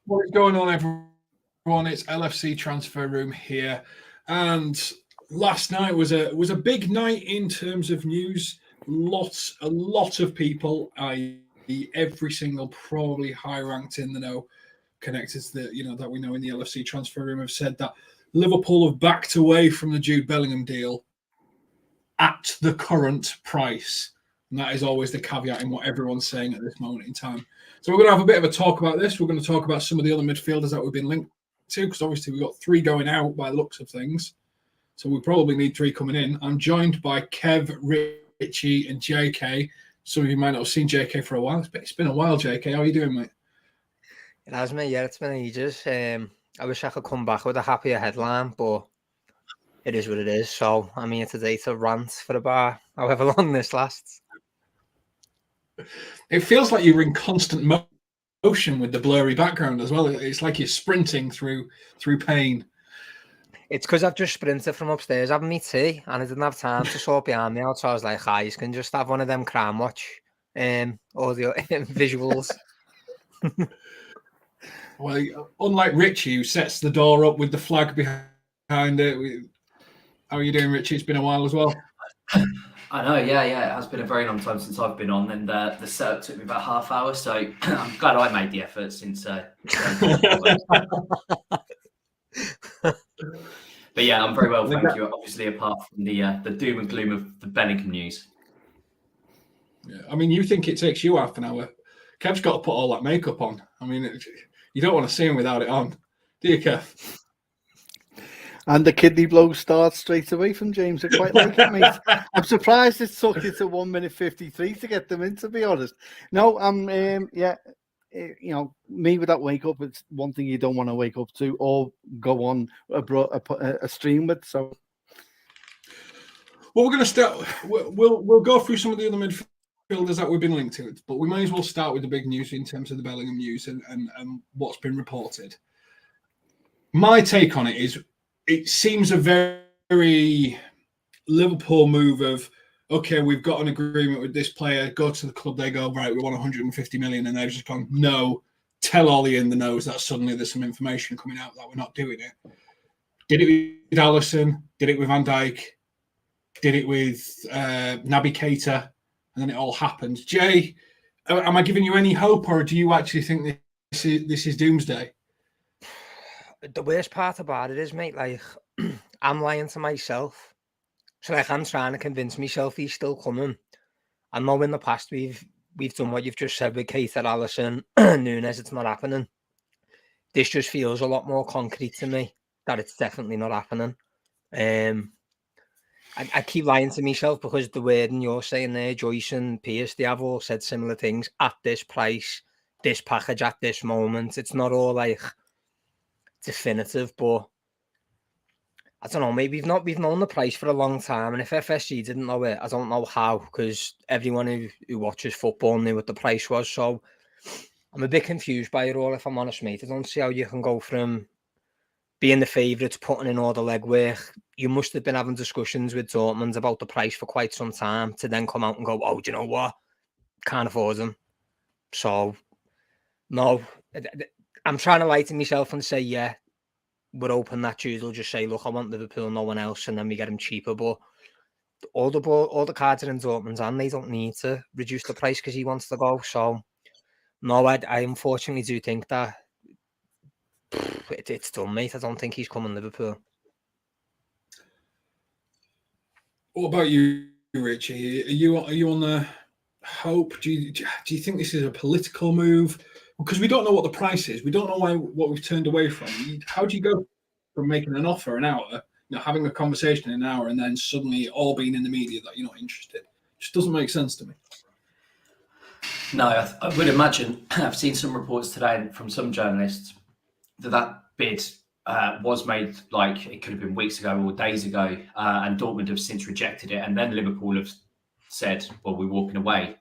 What is going on, everyone? It's LFC Transfer Room here, and last night was a big night in terms of news. A lot of people, i.e., every single probably high ranked in the know, connected to that we know in the LFC Transfer Room, have said that Liverpool have backed away from the Jude Bellingham deal at the current price. And that is always the caveat in what everyone's saying at this moment in time. So we're going to have a bit of a talk about this. We're going to talk about some of the other midfielders that we've been linked to, because obviously we've got 3 going out by the looks of things. So we probably need 3 coming in. I'm joined by Kev, Richie, and JK. Some of you might not have seen JK for a while. It's been a while, JK. How are you doing, mate? It has, mate. Yeah, it's been ages. I wish I could come back with a happier headline, but it is what it is. So I'm here today to rant for about however long this lasts. It feels like you're in constant motion with the blurry background as well. It's like you're sprinting through pain. It's because I've just sprinted from upstairs having me tea, and I didn't have time to sort behind me out. So I was like, "Hi, you can just have one of them crime watch audio visuals." Well, unlike Richie, who sets the door up with the flag behind it. How are you doing, Richie? It's been a while as well. I know, yeah. It has been a very long time since I've been on, and the setup took me about half hour, so I'm glad I made the effort since. But yeah, I'm very well, thank you. Obviously, apart from the doom and gloom of the Bellingham news. Yeah, I mean, you think it takes you half an hour? Kev's got to put all that makeup on. I mean, you don't want to see him without it on, do you, Kev? And the kidney blow starts straight away from James. I quite like it, mate. I'm surprised it took you to 1 minute 53 to get them in, to be honest. No, me with that wake up, it's one thing you don't want to wake up to or go on a stream with. So, well, we're going to start. We'll go through some of the other midfielders that we've been linked to, but we may as well start with the big news in terms of the Bellingham news and what's been reported. My take on it is, it seems a very Liverpool move of, okay, we've got an agreement with this player, go to the club, they go, right, we want 150 million, and they've just gone, no, tell all the in the knows that suddenly there's some information coming out that we're not doing it. Did it with Alisson, did it with Van Dijk, did it with Naby Keita, and then it all happened. Jay, am I giving you any hope, or do you actually think this is doomsday? The worst part about it is, mate, like, I'm lying to myself. So, like, I'm trying to convince myself he's still coming. I know in the past we've done what you've just said with Keita, Alisson, Nunes. It's not happening. This just feels a lot more concrete to me that it's definitely not happening. I keep lying to myself because the wording you're saying there, Joyce and Pierce, they have all said similar things at this price, this package at this moment. It's not all like definitive, but I don't know, maybe we've known the price for a long time, and if FSG didn't know it, I don't know how, because everyone who watches football knew what the price was. So I'm a bit confused by it all, if I'm honest, mate. I don't see how you can go from being the favourites, putting in all the legwork. You must have been having discussions with Dortmund about the price for quite some time, to then come out and go, oh, do you know what? Can't afford them. So, no, I'm trying to lie to myself and say, yeah, we're hoping that Jude will just say, look, I want Liverpool, no one else, and then we get him cheaper. But all the cards are in Dortmund's hand. They don't need to reduce the price because he wants to go. So, no, I unfortunately do think that it's done, mate. I don't think he's coming Liverpool. What about you, Richie? Are you on the hope? Do you think this is a political move? Because we don't know what the price is. We don't know what we've turned away from. How do you go from making an offer an hour, having a conversation in an hour, and then suddenly all being in the media that you're not interested? It just doesn't make sense to me. No, I would imagine. I've seen some reports today from some journalists that bid was made, like, it could have been weeks ago or days ago, and Dortmund have since rejected it, and then Liverpool have said, well, we're walking away.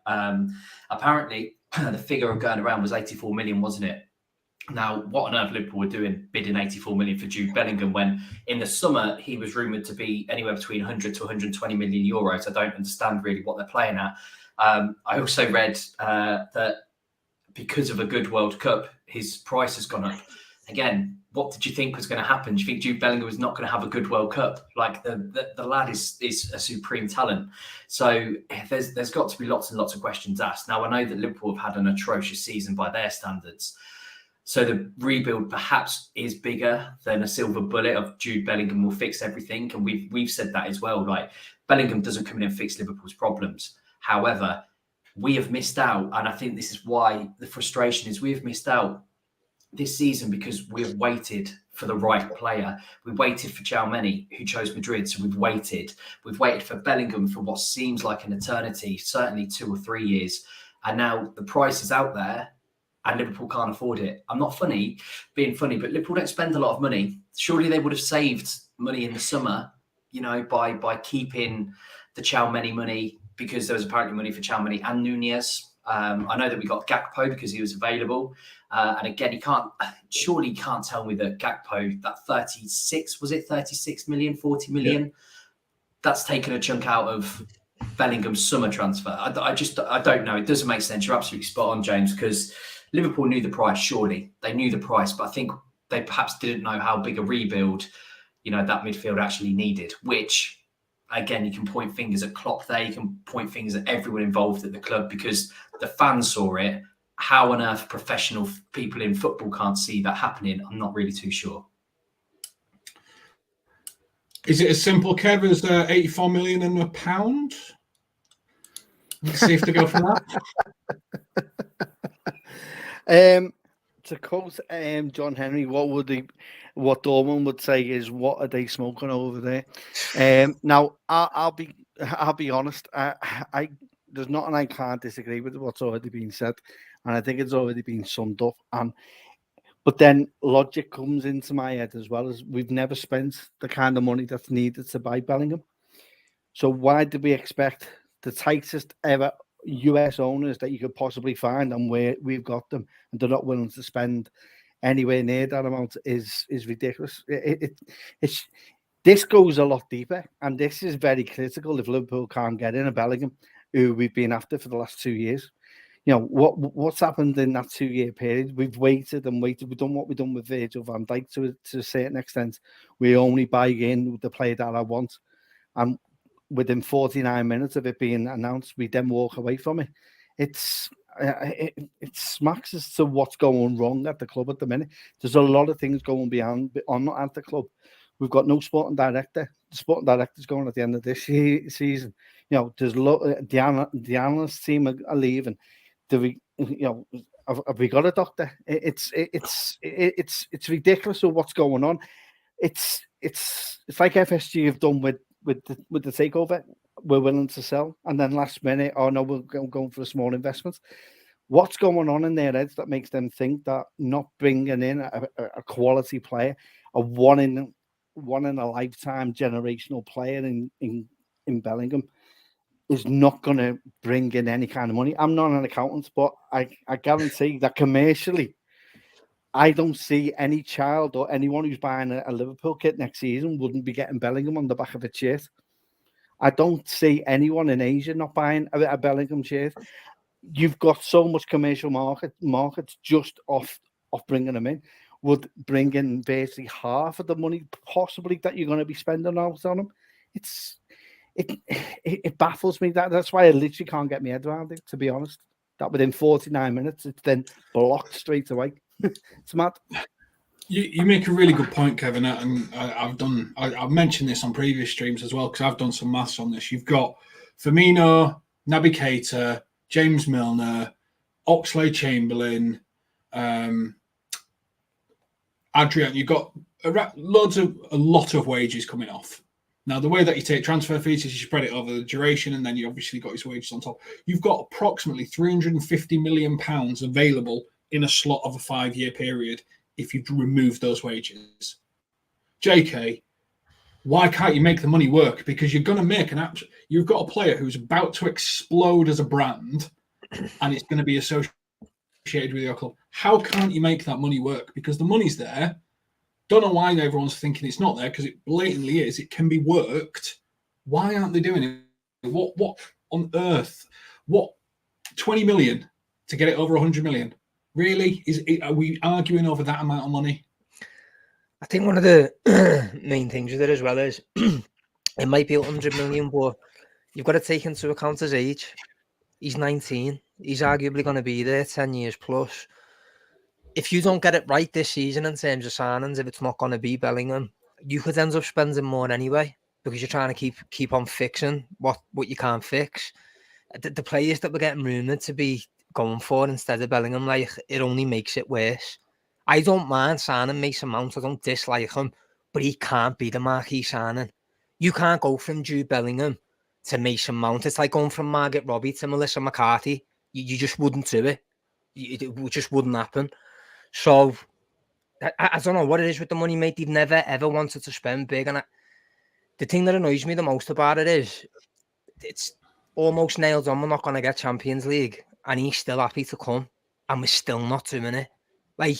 Apparently, the figure going around was 84 million, wasn't it? Now, what on earth Liverpool were doing bidding 84 million for Jude Bellingham when in the summer he was rumoured to be anywhere between 100 to 120 million euros? I don't understand really what they're playing at. I also read that because of a good World Cup, his price has gone up. Again, what did you think was going to happen? Do you think Jude Bellingham was not going to have a good World Cup? Like the lad is a supreme talent. So there's got to be lots and lots of questions asked. Now, I know that Liverpool have had an atrocious season by their standards. So the rebuild perhaps is bigger than a silver bullet of Jude Bellingham will fix everything. And we've said that as well. Like, Bellingham doesn't come in and fix Liverpool's problems. However, we have missed out. And I think this is why the frustration is we have missed out this season because we've waited for the right player. We waited for Tchouaméni, who chose Madrid. So we've waited. We've waited for Bellingham for what seems like an eternity, certainly 2 or 3 years. And now the price is out there and Liverpool can't afford it. I'm not being funny, but Liverpool don't spend a lot of money. Surely they would have saved money in the summer, by keeping the Tchouaméni money, because there was apparently money for Tchouaméni and Nunez. I know that we got Gakpo because he was available. And again, he can't tell me that Gakpo, that 36 million, 40 million, yeah, that's taken a chunk out of Bellingham's summer transfer. I don't know. It doesn't make sense. You're absolutely spot on, James, because Liverpool knew the price, surely. They knew the price, but I think they perhaps didn't know how big a rebuild, that midfield actually needed, which, again, you can point fingers at Klopp there. You can point fingers at everyone involved at the club because the fans saw it. How on earth professional people in football can't see that happening, I'm not really too sure. Is it as simple, Kev, as 84 million and a pound? Let's see if they go for that. To quote John Henry, what Dorman would say is, "What are they smoking over there?" Now, I'll be honest. There's nothing I can't disagree with what's already been said, and I think it's already been summed up. But then logic comes into my head as well, as we've never spent the kind of money that's needed to buy Bellingham. So why did we expect the tightest ever US owners that you could possibly find, and where we've got them, and they're not willing to spend anywhere near that amount is ridiculous. This goes a lot deeper, and this is very critical if Liverpool can't get in a Bellingham, who we've been after for the last 2 years. What's happened in that 2-year period? We've waited and waited. We've done what we've done with Virgil van Dijk to a certain extent. We only buy in with the player that I want, and within 49 minutes of it being announced, we then walk away from it. It smacks as to what's going wrong at the club at the minute. There's a lot of things going on at the club. We've got no sporting director. The sporting director's going at the end of this season. There's the analyst team are leaving. Have we got a doctor? It's ridiculous of what's going on. It's like FSG have done with the takeover. We're willing to sell, and then last minute, oh no, we're going for a small investment. What's going on in their heads that makes them think that not bringing in a quality player, a one in a lifetime generational player in Bellingham, is not going to bring in any kind of money? I'm not an accountant, but I guarantee that commercially, I don't see any child or anyone who's buying a Liverpool kit next season wouldn't be getting Bellingham on the back of a shirt. I don't see anyone in Asia not buying a Bellingham shirt. You've got so much commercial markets just off bringing them in. Would bring in basically half of the money possibly that you're going to be spending out on them. It baffles me. That's why I literally can't get my head around it, to be honest. That within 49 minutes, it's then blocked straight away. It's mad. You make a really good point, Kevin, and I've mentioned this on previous streams as well, because I've done some maths on this. You've got Firmino, Naby Keita, James Milner, Oxlade-Chamberlain, Adrian. You've got a lot of wages coming off. Now, the way that you take transfer fees is you spread it over the duration, and then you obviously got his wages on top. You've got approximately £350 million available in a slot of a 5-year period if you remove those wages. JK, why can't you make the money work? Because you're going to make you've got a player who's about to explode as a brand, and it's going to be associated with your club. How can't you make that money work? Because the money's there. Don't know why everyone's thinking it's not there, because it blatantly is. It can be worked. Why aren't they doing it? What on earth? What 20 million to get it over 100 million? Really? Are we arguing over that amount of money? I think one of the main things with it as well is it might be 100 million, but you've got to take into account his age. He's 19. He's arguably going to be there 10 years plus. If you don't get it right this season in terms of signings, if it's not going to be Bellingham, you could end up spending more anyway because you're trying to keep on fixing what you can't fix. The players that we're getting rumoured to be going for instead of Bellingham, like, it only makes it worse. I don't mind signing Mason Mount. I don't dislike him, but he can't be the marquee signing. You can't go from Jude Bellingham to Mason Mount. It's like going from Margaret Robbie to Melissa McCarthy. You just wouldn't do it. It just wouldn't happen. So I don't know what it is with the money, mate. They've never, ever wanted to spend big. And the thing that annoys me the most about it is it's almost nailed on. We're not going to get Champions League. And he's still happy to come. And we're still not doing it. Like,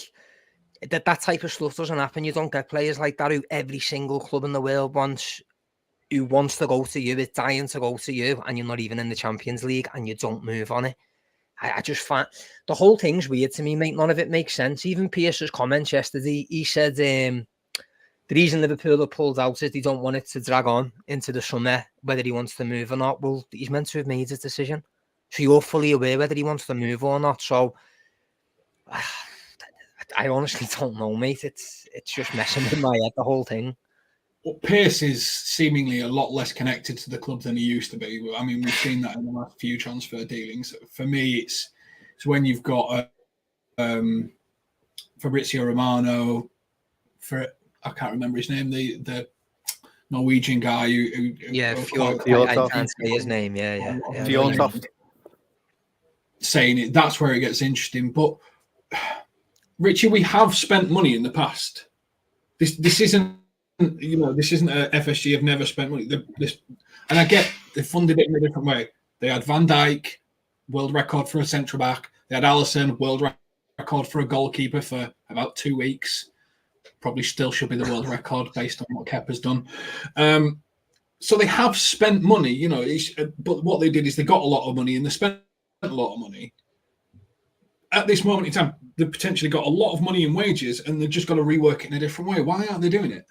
that type of stuff doesn't happen. You don't get players like that who every single club in the world wants to go to you, is dying to go to you, and you're not even in the Champions League and you don't move on it. I just find the whole thing's weird to me, mate. None of it makes sense. Even Pierce's comments yesterday, he said the reason Liverpool have pulled out is they don't want it to drag on into the summer, whether he wants to move or not. Well, he's meant to have made his decision. So you're fully aware whether he wants to move or not. So I honestly don't know, mate. It's just messing with my head, the whole thing. Well, Pierce is seemingly a lot less connected to the club than he used to be. I mean, we've seen that in the last few transfer dealings. For me, it's when you've got Fabrizio Romano, I can't remember his name, the Norwegian guy who I can't say his name. Yeah. Saying it, that's where it gets interesting. But Richie, we have spent money in the past. This isn't. This isn't a FSG. Have never spent money. And I get they funded it in a different way. They had Van Dijk, world record for a central back. They had Alisson, world record for a goalkeeper for about 2 weeks. Probably still should be the world record based on what Kepa's done. So they have spent money, but what they did is they got a lot of money and they spent a lot of money. At this moment in time, they've potentially got a lot of money in wages and they've just got to rework it in a different way. Why aren't they doing it?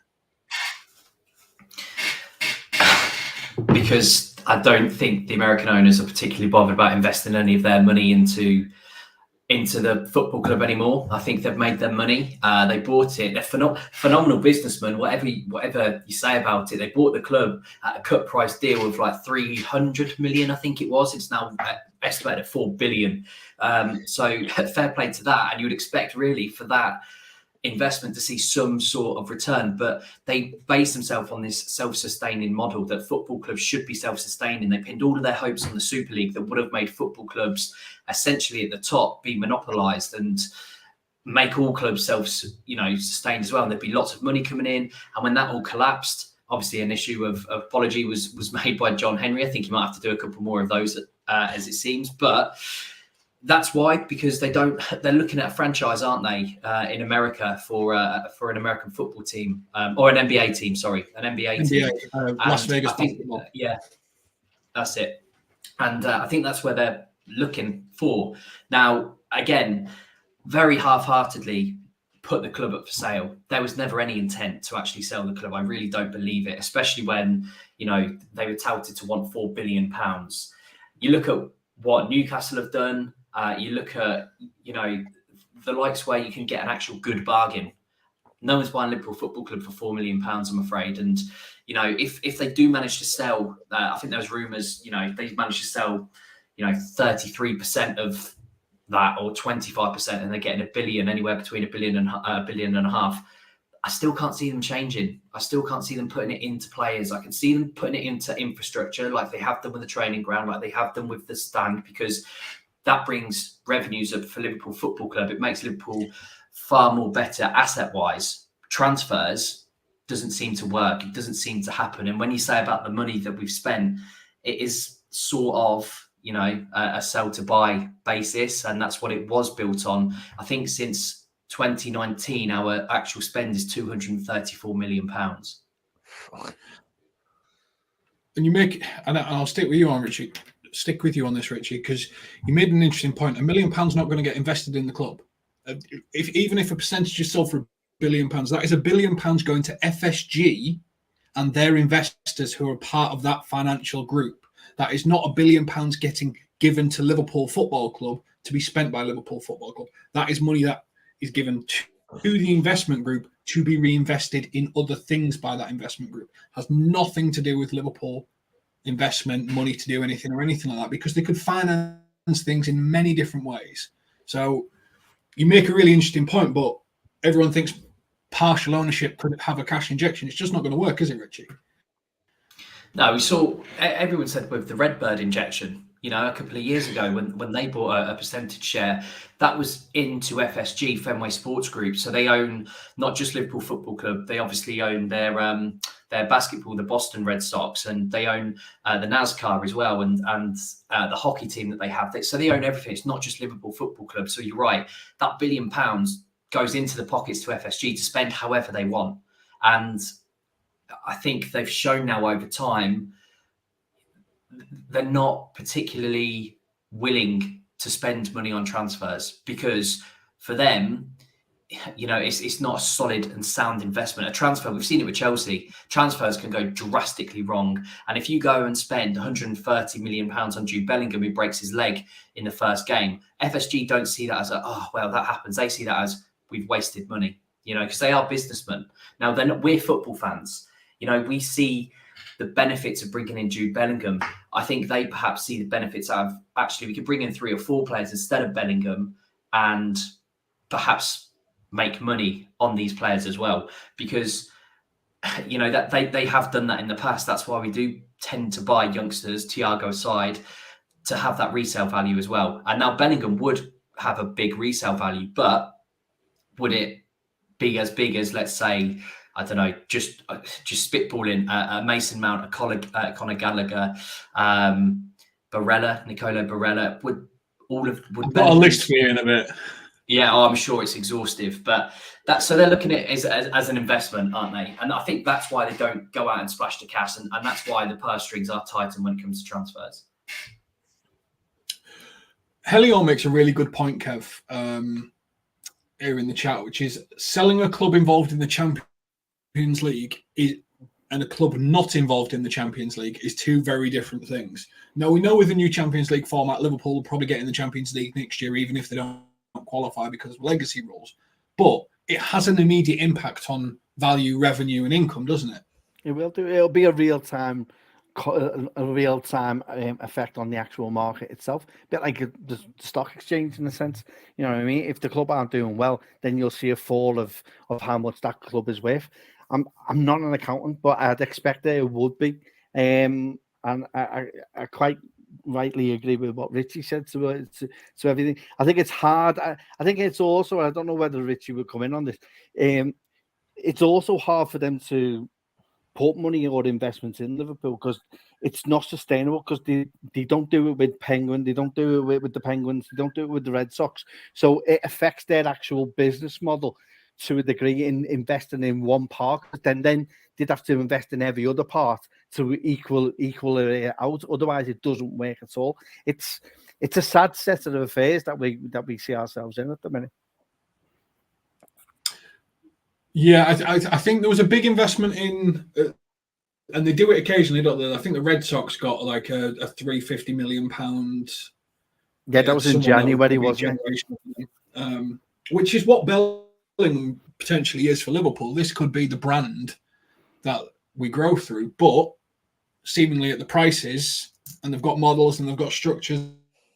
Because I don't think the American owners are particularly bothered about investing any of their money into the football club anymore. I think they've made their money. They bought it. They're phenomenal businessmen. Whatever you say about it, they bought the club at a cut price deal of like 300 million, I think it was. It's now estimated at 4 billion. So fair play to that. And you would expect really for that investment to see some sort of return, but they base themselves on this self-sustaining model that football clubs should be self-sustaining. They pinned all of their hopes on the Super League that would have made football clubs essentially at the top be monopolised and make all clubs self-sustained as well. And there'd be lots of money coming in. And when that all collapsed, obviously an issue of apology was made by John Henry. I think you might have to do a couple more of those as it seems, but that's why, because they're looking at a franchise, aren't they, in America for an American football team or an NBA team? Sorry, an NBA team. Las Vegas. Yeah, that's it. And I think that's where they're looking for. Now, again, very half-heartedly put the club up for sale. There was never any intent to actually sell the club. I really don't believe it, especially when they were touted to want £4 billion. You look at what Newcastle have done. You look at, the likes where you can get an actual good bargain. No one's buying Liverpool Football Club for £4 million, I'm afraid. And, if they do manage to sell, I think there was rumours, if they manage to sell, 33% of that or 25% and they're getting $1 billion, anywhere between $1 billion and $1.5 billion, I still can't see them changing. I still can't see them putting it into players. I can see them putting it into infrastructure like they have done with the training ground, like they have done with the stand, because that brings revenues up for Liverpool Football Club. It makes Liverpool far more better asset-wise. Transfers doesn't seem to work. It doesn't seem to happen. And when you say about the money that we've spent, it is sort of, a sell-to-buy basis. And that's what it was built on. I think since 2019, our actual spend is £234 million. And I'll stick with you on Richie. Stick with you on this, Richie, because you made an interesting point. £1 million not going to get invested in the club. even if a percentage is sold for £1 billion, that is £1 billion going to FSG and their investors who are part of that financial group. That is not £1 billion getting given to Liverpool Football Club to be spent by Liverpool Football Club. That is money that is given to the investment group to be reinvested in other things by that investment group. It has nothing to do with Liverpool investment money to do anything or anything like that, because they could finance things in many different ways. So you make a really interesting point, but everyone thinks partial ownership could have a cash injection. It's just not going to work, is it, Richie? No, we saw, everyone said with the Redbird injection, you know, a couple of years ago when they bought a percentage share, that was into FSG, Fenway Sports Group. So they own not just Liverpool Football Club, they obviously own their basketball, the Boston Red Sox, and they own the NASCAR as well, and the hockey team that they have. So they own everything. It's not just Liverpool Football Club. So you're right, that £1 billion goes into the pockets to FSG to spend however they want. And I think they've shown now over time they're not particularly willing to spend money on transfers, because for them, you know, it's not a solid and sound investment. A transfer, we've seen it with Chelsea, transfers can go drastically wrong. And if you go and spend £130 million on Jude Bellingham, who breaks his leg in the first game, FSG don't see that as that happens. They see that as we've wasted money, you know, because they are businessmen. Now, then we're football fans. You know, we see the benefits of bringing in Jude Bellingham. I think they perhaps see the benefits of, actually, we could bring in 3 or 4 players instead of Bellingham and perhaps make money on these players as well, because, you know, that they have done that in the past. That's why we do tend to buy youngsters, Thiago aside, to have that resale value as well. And now Bellingham would have a big resale value, but would it be as big as, let's say, I don't know, just spitballing a Mason Mount, a Conor Gallagher, Nicolo Barella? I've got a list for you in a bit. Yeah, I'm sure it's exhaustive, but so they're looking at it as an investment, aren't they? And I think that's why they don't go out and splash the cash, and that's why the purse strings are tightened when it comes to transfers. Helion makes a really good point, Kev, here in the chat, which is selling a club involved in the Champions League and a club not involved in the Champions League is 2 very different things. Now, we know with the new Champions League format, Liverpool will probably get in the Champions League next year, even if they don't qualify because of legacy rules. But it has an immediate impact on value, revenue, and income, doesn't it? It will do. It'll be a real-time effect on the actual market itself, a bit like the stock exchange in a sense. You know what I mean? If the club aren't doing well, then you'll see a fall of how much that club is worth. I'm not an accountant, but I'd expect that it would be. And I quite rightly agree with what Richie said to everything. I think it's hard. I think it's also, I don't know whether Richie would come in on this. It's also hard for them to put money or investments in Liverpool because it's not sustainable, because they don't do it with Penguin, they don't do it with the Penguins, they don't do it with the Red Sox. So it affects their actual business model to a degree in investing in one part. Then they'd have to invest in every other part to equal it out. Otherwise, it doesn't work at all. It's a sad set of affairs that we see ourselves in at the minute. Yeah, I think there was a big investment in, and they do it occasionally, don't they? I think the Red Sox got like a £350 million. Yeah, that was in January, wasn't it? Which is what Bellingham potentially is for Liverpool. This could be the brand that we grow through, but seemingly at the prices, and they've got models and they've got structures,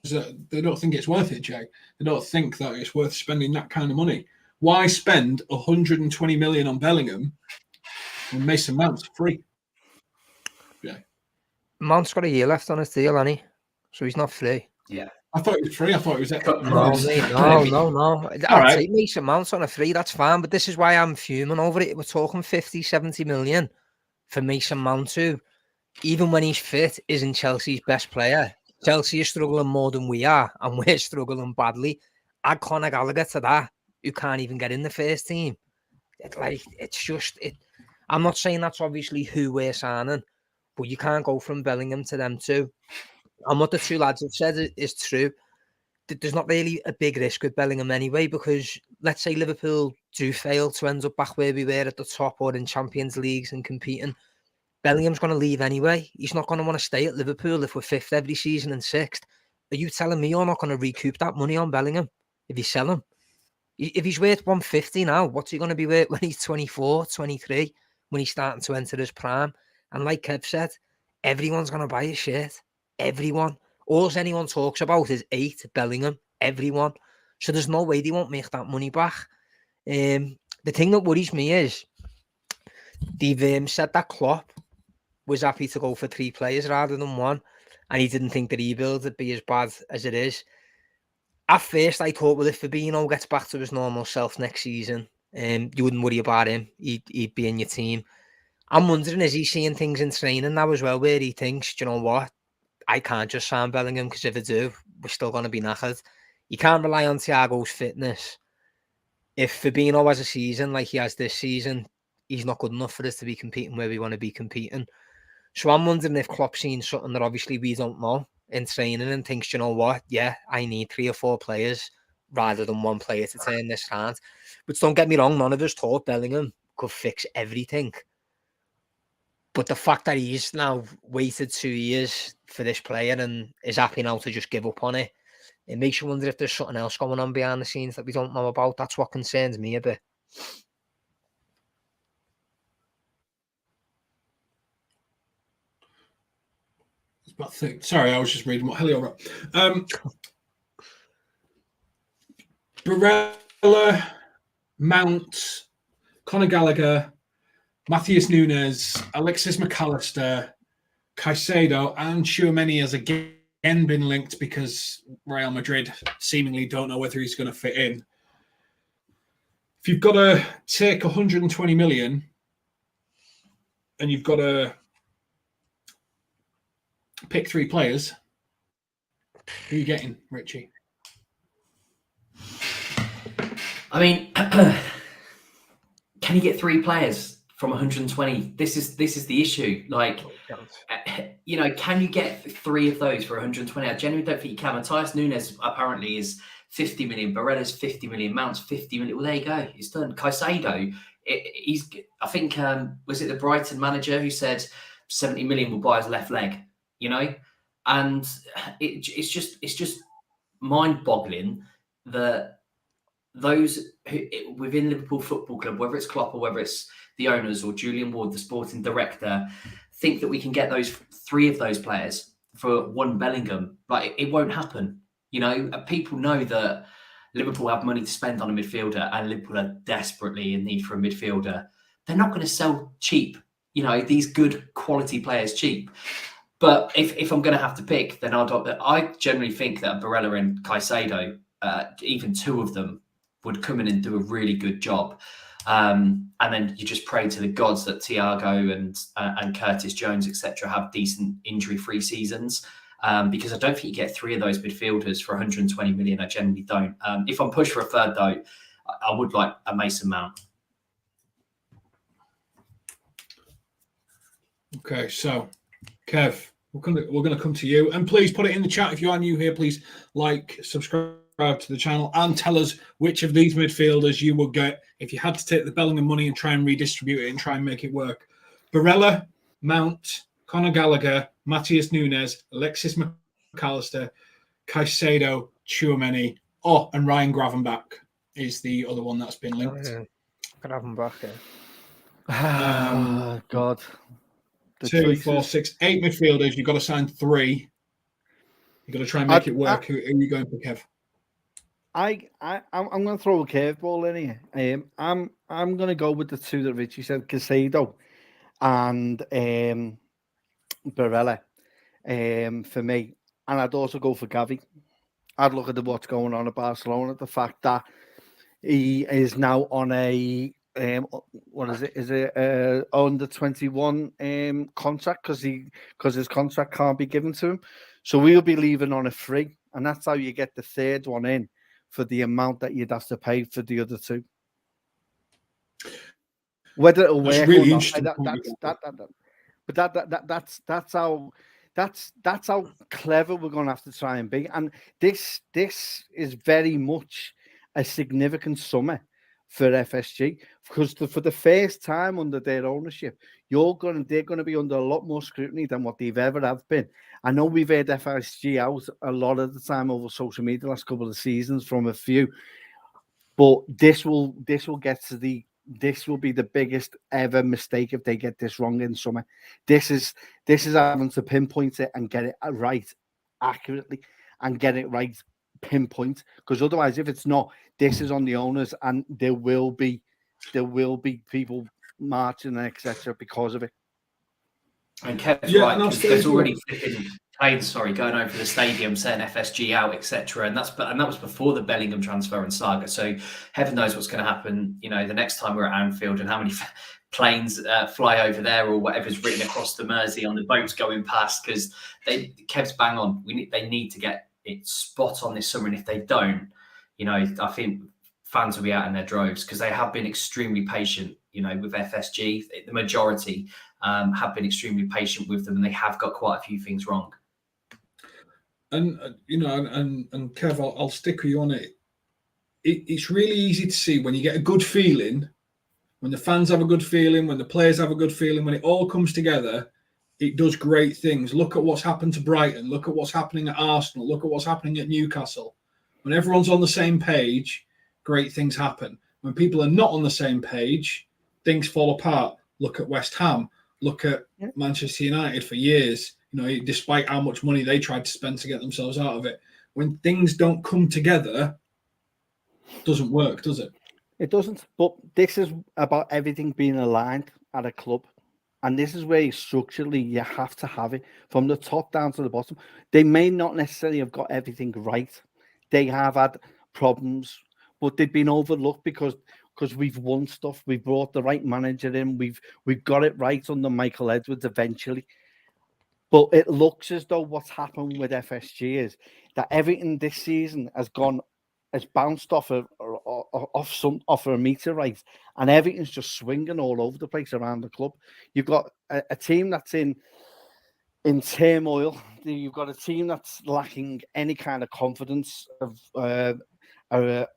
they don't think it's worth it, Jay. They don't think that it's worth spending that kind of money. Why spend 120 million on Bellingham when Mason Mount's free? Yeah, Mount's got a year left on his deal, hasn't he? So he's not free. Yeah, I thought it was free. I thought it was No. I'll take Mason Mount on a free. That's fine. But this is why I'm fuming over it. We're talking 50, 70 million for Mason Mount, who, even when he's fit, isn't Chelsea's best player. Chelsea is struggling more than we are, and we're struggling badly. Add Conor Gallagher to that, who can't even get in the first team. I'm not saying that's obviously who we're signing, but you can't go from Bellingham to them too. And what the 2 lads have said is true. there's not really a big risk with Bellingham anyway, because let's say Liverpool do fail to end up back where we were at the top or in Champions Leagues and competing. Bellingham's going to leave anyway. He's not going to want to stay at Liverpool if we're 5th every season and 6th. Are you telling me you're not going to recoup that money on Bellingham if you sell him? If he's worth 150 now, what's he going to be worth when he's 24, 23, when he's starting to enter his prime? And like Kev said, everyone's going to buy his shirt. Everyone. All anyone talks about is 8 Bellingham. Everyone. So there's no way they won't make that money back. The thing that worries me is they've said that Klopp was happy to go for 3 players rather than 1, and he didn't think the rebuild would be as bad as it is. At first, I thought, well, if Fabinho gets back to his normal self next season, you wouldn't worry about him. He'd be in your team. I'm wondering, is he seeing things in training now as well where he thinks, do you know what, I can't just sign Bellingham because if I do, we're still going to be knackered. You can't rely on Thiago's fitness. If Fabinho has a season like he has this season, he's not good enough for us to be competing where we want to be competing. So I'm wondering if Klopp's seen something that obviously we don't know in training and thinks, you know what, yeah, I need 3 or 4 players rather than 1 player to turn this around. But don't get me wrong, none of us thought Bellingham could fix everything. But the fact that he's now waited 2 years for this player and is happy now to just give up on it, it makes you wonder if there's something else going on behind the scenes that we don't know about. That's what concerns me a bit. Sorry, I was just reading what Helio wrote. Barella, Mount, Conor Gallagher, Matheus Nunes, Alexis McAllister, Caicedo, and Tchouaméni has again been linked because Real Madrid seemingly don't know whether he's going to fit in. If you've got to take 120 million and you've got to pick 3 players, who are you getting, Richie? I mean, can you get 3 players from 120? This is the issue. Like, you know, can you get 3 of those for 120? I genuinely don't think you can. Matheus Nunes apparently is 50 million. Barella's 50 million. Mount's 50 million. Well, there you go. It's done. Caicedo, I think, was it the Brighton manager who said 70 million will buy his left leg? You know, and it's just mind-boggling that those who, within Liverpool Football Club, whether it's Klopp or whether it's the owners or Julian Ward, the sporting director, think that we can get those 3 of those players for 1 Bellingham. Like, it won't happen. You know, people know that Liverpool have money to spend on a midfielder, and Liverpool are desperately in need for a midfielder. They're not going to sell cheap. You know, these good quality players cheap. But if I'm going to have to pick, then I generally think that Barella and Caicedo, even 2 of them, would come in and do a really good job. And then you just pray to the gods that Thiago and Curtis Jones, etc., have decent injury-free seasons. Because I don't think you get 3 of those midfielders for 120 million. I generally don't. If I'm pushed for a third, though, I would like a Mason Mount. Okay, so Kev, we're gonna come to you, and please put it in the chat if you are new here. Please like, subscribe to the channel, and tell us which of these midfielders you would get if you had to take the Bellingham money and try and redistribute it and try and make it work. Barella, Mount, Conor Gallagher, Matheus Nunes, Alexis McAllister, Caicedo, Tchouaméni, and Ryan Gravenbach is the other one that's been linked. Oh, yeah. Gravenbach, yeah. God. 2, 4, 6, 8 midfielders. You've got to sign 3. You've got to try and make it work. Who are you going for, Kev? I'm going to throw a curveball in here. I'm going to go with the 2 that Richie said, Caicedo and Barella, for me. And I'd also go for Gavi. I'd look at what's going on at Barcelona, the fact that he is now on a what is it? Is it under 21 contract because his contract can't be given to him, so we'll be leaving on a free, and that's how you get the 3rd one in for the amount that you'd have to pay for the other 2. Whether it'll work really or not, interesting. that's That's how clever we're going to have to try and be. And this is very much a significant summer for FSG, because for the first time under their ownership, they're going to be under a lot more scrutiny than what they've ever have been. I know we've heard FSG out a lot of the time over social media the last couple of seasons from a few, but this will get to this will be the biggest ever mistake if they get this wrong in summer. This is having to pinpoint it and get it right accurately and get it right pinpoint, because otherwise, if it's not, this is on the owners, and there will be people marching and etc. because of it. And Kev's right, because there's already flipping planes, going over the stadium saying FSG out, etc. And that was before the Bellingham transfer and saga. So heaven knows what's going to happen, the next time we're at Anfield, and how many planes fly over there, or whatever's written across the Mersey on the boats going past, because Kev's bang on. They need to get it spot on this summer, and if they don't, I think fans will be out in their droves, because they have been extremely patient, with FSG. The majority have been extremely patient with them, and they have got quite a few things wrong. And and Kev, I'll stick with you on it. It's really easy to see when you get a good feeling, when the fans have a good feeling, when the players have a good feeling, when it all comes together, it does great things. Look at what's happened to Brighton. Look at what's happening at Arsenal. Look at what's happening at Newcastle. When everyone's on the same page, great things happen. When people are not on the same page, things fall apart. Look at West Ham. Look at Manchester United for years. Despite how much money they tried to spend to get themselves out of it. When things don't come together, it doesn't work, does it? It doesn't. But this is about everything being aligned at a club. And this is where structurally you have to have it from the top down to the bottom. They may not necessarily have got everything right. They have had problems, but they've been overlooked because we've won stuff. We've brought the right manager in. We've got it right under Michael Edwards eventually. But it looks as though what's happened with FSG is that everything this season has bounced off a meteorite, and everything's just swinging all over the place around the club. You've got a team that's in turmoil. You've got a team that's lacking any kind of confidence, of a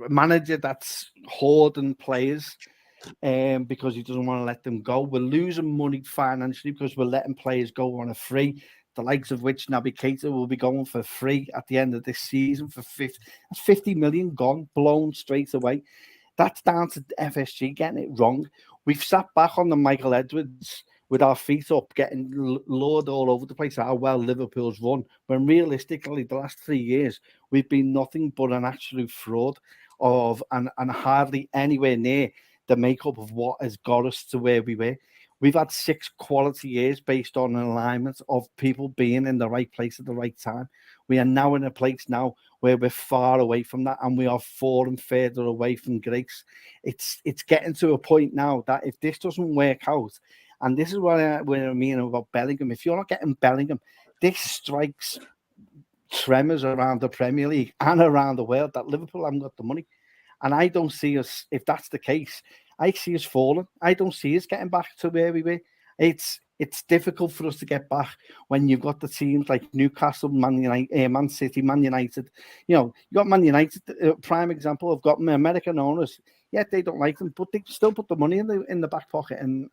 manager that's hoarding players because he doesn't want to let them go. We're losing money financially because we're letting players go on a free, the likes of which Naby Keita will be going for free at the end of this season for 50 million gone, blown straight away. That's down to FSG getting it wrong. We've sat back on the Michael Edwards with our feet up, getting lured all over the place how well Liverpool's run, when realistically the last 3 years we've been nothing but an absolute fraud and hardly anywhere near the makeup of what has got us to where we were. We've had 6 quality years based on an alignment of people being in the right place at the right time. We are now in a place now where we're far away from that, and we are falling further away from grace. It's getting to a point now that if this doesn't work out, and this is what I mean about Bellingham, if you're not getting Bellingham, this strikes tremors around the Premier League and around the world that Liverpool haven't got the money. And I don't see us, if that's the case, I see us falling. I don't see us getting back to where we were. It's difficult for us to get back when you've got the teams like Newcastle, Man United, Man City, Man United. You got Man United, prime example. Have got American owners. Yeah, they don't like them, but they still put the money in the back pocket and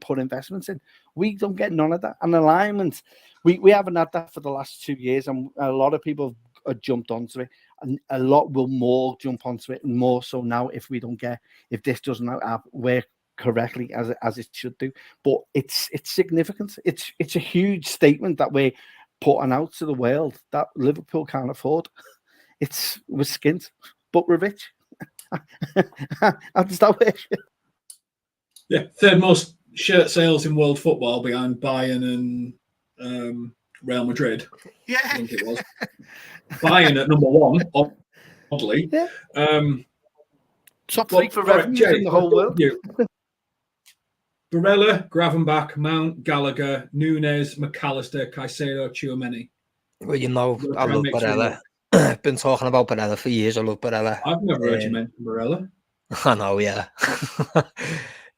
put investments in. We don't get none of that. And alignment, we haven't had that for the last 2 years, and a lot of people have jumped onto it. And a lot will more jump onto it, and more so now if this doesn't work correctly as it should do. But it's significant. It's a huge statement that we're putting out to the world that Liverpool can't afford. We're skint, but we're rich. How does that work? Yeah, third most shirt sales in world football behind Bayern and Real Madrid. Yeah, I think it was. Bayern at number 1, oddly. Yeah. Top 3 for revenue in the whole world. Barella, Gravenbach, Mount, Gallagher, Nunes, McAllister, Caicedo, Tchouameni. Well, I love Barella. I've been talking about Barella for years. I love Barella. I've never heard you mention Barella. I know, yeah.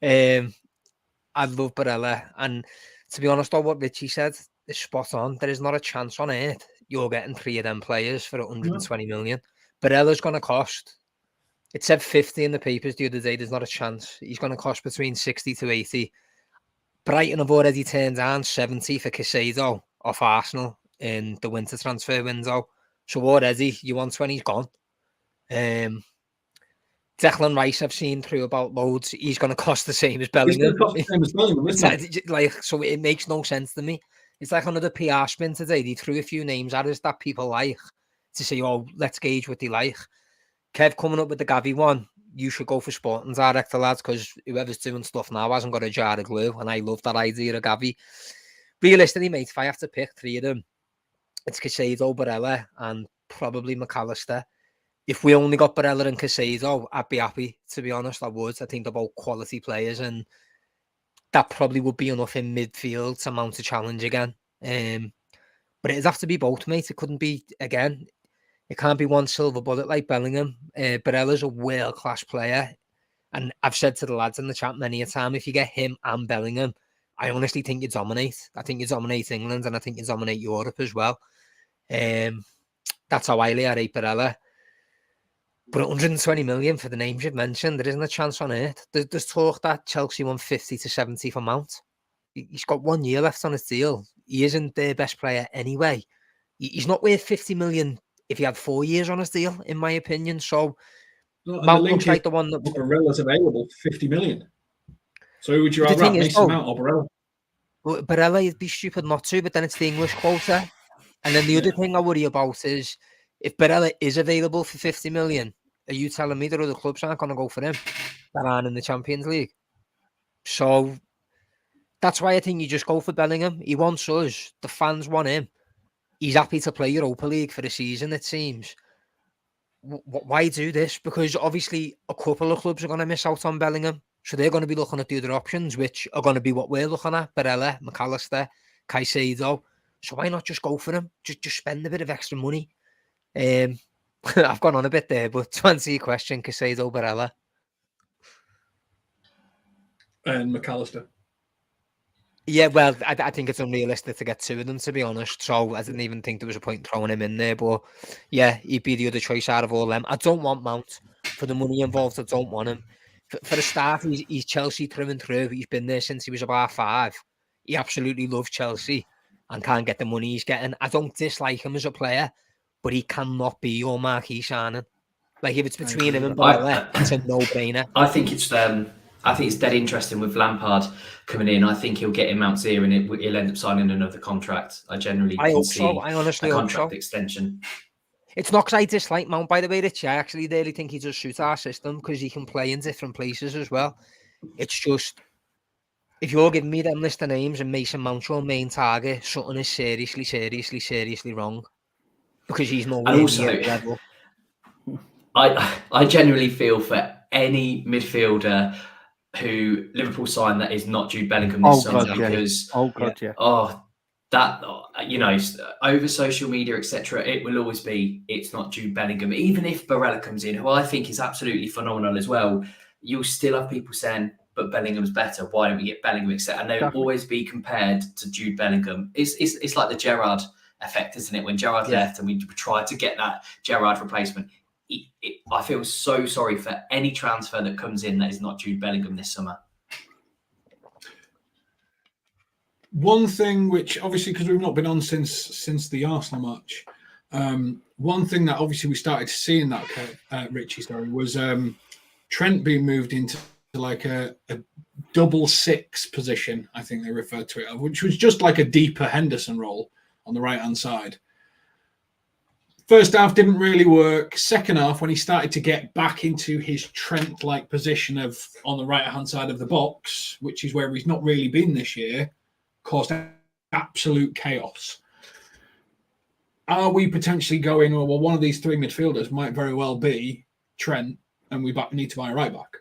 I love Barella, and To be honest, though, what Richie said is spot on. There is not a chance on earth you're getting 3 of them players for 120 million. Barella's going to cost, it said 50 in the papers the other day. There's not a chance. He's going to cost between 60 to 80. Brighton have already turned down 70 for Caicedo off Arsenal in the winter transfer window. So already, you want 20's gone. Declan Rice, I've seen through about loads. He's going to cost the same as Bellingham. He's going to cost the same as Bellingham, isn't it? Like, so it makes no sense to me. It's like another PR spin today. They threw a few names at us that people like to say, oh, let's gauge what they like. Kev coming up with the Gavi one. You should go for Sporting Director, lads, because whoever's doing stuff now hasn't got a jar of glue. And I love that idea of Gavi. Realistically, mate, if I have to pick 3 of them, it's Caicedo, Barella, and probably McAllister. If we only got Barella and Caicedo, I'd be happy, to be honest. I would. I think they're both quality players, and that probably would be enough in midfield to mount a challenge again. But it'd have to be both, mate. It couldn't be, again, it can't be one silver bullet like Bellingham. Barella's a world-class player, and I've said to the lads in the chat many a time, if you get him and Bellingham, I honestly think you dominate. I think you dominate England, and I think you dominate Europe as well. That's how highly I rate Barella. But 120 million for the names you've mentioned, there isn't a chance on earth. There's talk that Chelsea won 50 to 70 for Mount. He's got 1 year left on his deal. He isn't their best player anyway. He's not worth 50 million if he had 4 years on his deal, in my opinion. So Mount looks like the one that... Barella's available for 50 million. So who would you rather have, Mason Mount or Barella? Well, Barella, it'd be stupid not to, but then it's the English quota. And then the other thing I worry about is, if Barella is available for 50 million, are you telling me that other clubs aren't going to go for him that aren't in the Champions League? So that's why I think you just go for Bellingham. He wants us. The fans want him. He's happy to play Europa League for a season, it seems. Why do this? Because obviously a couple of clubs are going to miss out on Bellingham. So they're going to be looking at the other options, which are going to be what we're looking at. Barella, McAllister, Caicedo. So why not just go for him? Just spend a bit of extra money. I've gone on a bit there, but to answer your question, Caicedo, Barella. And McAllister. Yeah, well, I think it's unrealistic to get 2 of them, to be honest. So I didn't even think there was a point throwing him in there. But yeah, he'd be the other choice out of all them. I don't want Mount. For the money involved, I don't want him. For a start, he's Chelsea through and through. He's been there since he was about 5. He absolutely loves Chelsea and can't get the money he's getting. I don't dislike him as a player, but he cannot be your marquee signing. Like, if it's between him and Barella, it's a no-brainer. I think it's dead interesting with Lampard coming in. I think he'll get him Mount's ear and he'll end up signing another contract. I hope so. I honestly hope so. Contract extension. It's not because I dislike Mount, by the way, Richie. I actually really think he does suit our system because he can play in different places as well. It's just, if you're giving me them list of names and Mason Mount's your main target, something is seriously wrong. Because he's nowhere near the level. I genuinely feel for any midfielder who Liverpool signed that is not Jude Bellingham this summer, because that, you know, over social media, etc., it will always be, it's not Jude Bellingham. Even if Barella comes in, who I think is absolutely phenomenal as well, you'll still have people saying, but Bellingham's better. Why don't we get Bellingham, etc.? And they'll always be compared to Jude Bellingham. It's like the Gerrard effect, isn't it? When Gerrard left and we tried to get that Gerrard replacement, I feel so sorry for any transfer that comes in that is not Jude Bellingham this summer. One thing which, obviously, because we've not been on since the Arsenal match, one thing that obviously we started to see in that, Richie, was Trent being moved into like a double 6 position, I think they referred to it, which was just like a deeper Henderson role on the right-hand side. First half didn't really work. Second half, when he started to get back into his Trent-like position of on the right-hand side of the box, which is where he's not really been this year, caused absolute chaos. Are we potentially going, well, one of these 3 midfielders might very well be Trent, and we need to buy a right-back?